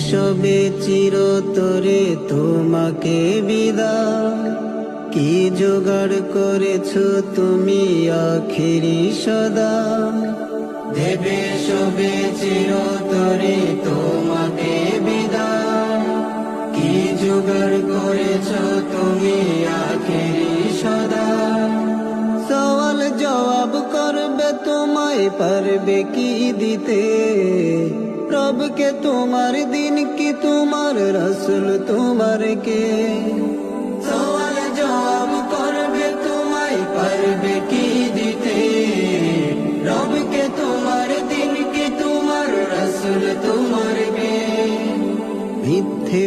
সবে চিরতরে তোমাকে বিদায়, কি জোগাড় করেছো তুমি আখেরি সদা। দেবে সবে চিরতরে তোমাকে বিদায়, কি জোগাড় করেছো তুমি আখেরি সদা। সওয়াল জবাব করবে তোমায়, পারবে কি দিতে? রবকে তোমার দিন কি তোমার রাসূল তোমার কে? সওয়াল জবাব করবে তোমায়, পারবে কি দিতে? রবকে তোমার দিন কি তোমার রাসূল তোমার কে? মিথ্যে